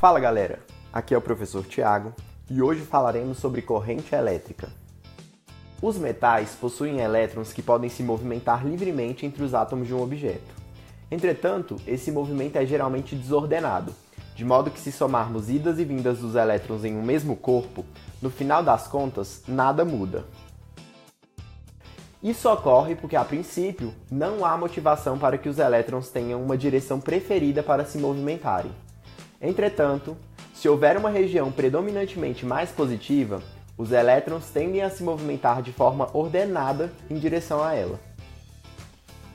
Fala galera, aqui é o professor Tiago e hoje falaremos sobre corrente elétrica. Os metais possuem elétrons que podem se movimentar livremente entre os átomos de um objeto. Entretanto, esse movimento é geralmente desordenado, de modo que se somarmos idas e vindas dos elétrons em um mesmo corpo, no final das contas, nada muda. Isso ocorre porque, a princípio, não há motivação para que os elétrons tenham uma direção preferida para se movimentarem. Entretanto, se houver uma região predominantemente mais positiva, os elétrons tendem a se movimentar de forma ordenada em direção a ela.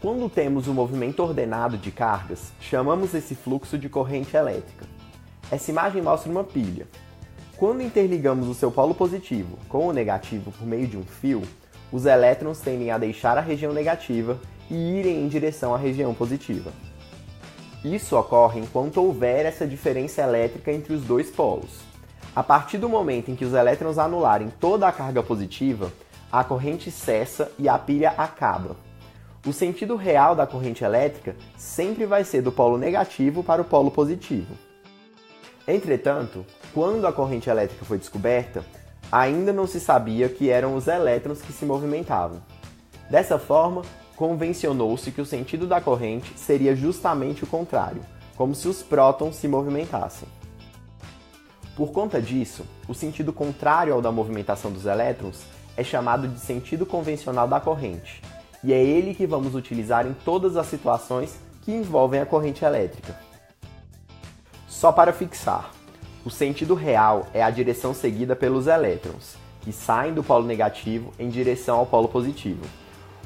Quando temos um movimento ordenado de cargas, chamamos esse fluxo de corrente elétrica. Essa imagem mostra uma pilha. Quando interligamos o seu polo positivo com o negativo por meio de um fio, os elétrons tendem a deixar a região negativa e irem em direção à região positiva. Isso ocorre enquanto houver essa diferença elétrica entre os dois polos. A partir do momento em que os elétrons anularem toda a carga positiva, a corrente cessa e a pilha acaba. O sentido real da corrente elétrica sempre vai ser do polo negativo para o polo positivo. Entretanto, quando a corrente elétrica foi descoberta, ainda não se sabia que eram os elétrons que se movimentavam. Dessa forma, convencionou-se que o sentido da corrente seria justamente o contrário, como se os prótons se movimentassem. Por conta disso, o sentido contrário ao da movimentação dos elétrons é chamado de sentido convencional da corrente, e é ele que vamos utilizar em todas as situações que envolvem a corrente elétrica. Só para fixar, o sentido real é a direção seguida pelos elétrons, que saem do polo negativo em direção ao polo positivo.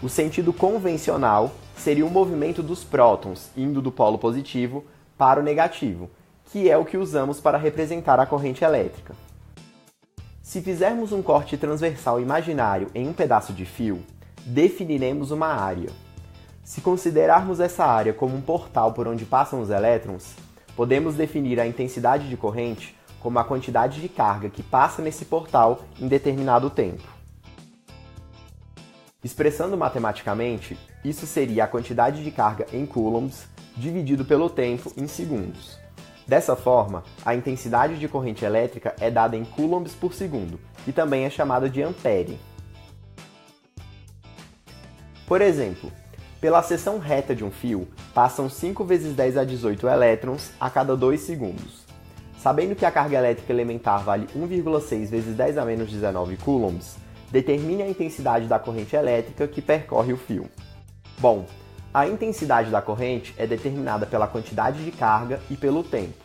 O sentido convencional seria o movimento dos prótons indo do polo positivo para o negativo, que é o que usamos para representar a corrente elétrica. Se fizermos um corte transversal imaginário em um pedaço de fio, definiremos uma área. Se considerarmos essa área como um portal por onde passam os elétrons, podemos definir a intensidade de corrente como a quantidade de carga que passa nesse portal em determinado tempo. Expressando matematicamente, isso seria a quantidade de carga em coulombs dividido pelo tempo em segundos. Dessa forma, a intensidade de corrente elétrica é dada em coulombs por segundo, que também é chamada de ampere. Por exemplo, pela seção reta de um fio, passam 5 vezes 10 a 18 elétrons a cada 2 segundos. Sabendo que a carga elétrica elementar vale 1,6 vezes 10 a menos 19 coulombs, determine a intensidade da corrente elétrica que percorre o fio. Bom, a intensidade da corrente é determinada pela quantidade de carga e pelo tempo.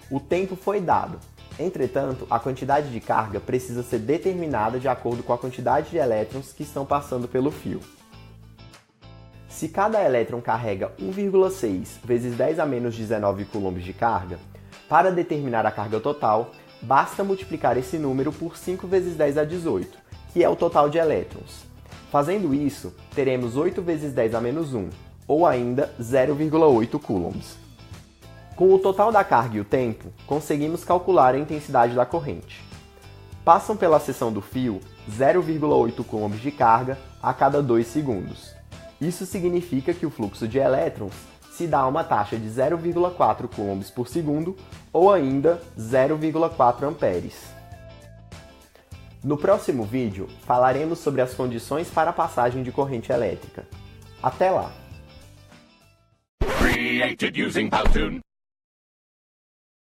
O tempo foi dado, entretanto, a quantidade de carga precisa ser determinada de acordo com a quantidade de elétrons que estão passando pelo fio. Se cada elétron carrega 1,6 vezes 10 a menos 19 coulombs de carga, para determinar a carga total, basta multiplicar esse número por 5 vezes 10 a 18, que é o total de elétrons. Fazendo isso, teremos 8 vezes 10 a menos 1, ou ainda 0,8 coulombs. Com o total da carga e o tempo, conseguimos calcular a intensidade da corrente. Passam pela seção do fio 0,8 coulombs de carga a cada 2 segundos. Isso significa que o fluxo de elétrons se dá a uma taxa de 0,4 coulombs por segundo, ou ainda 0,4 amperes. No próximo vídeo, falaremos sobre as condições para a passagem de corrente elétrica. Até lá!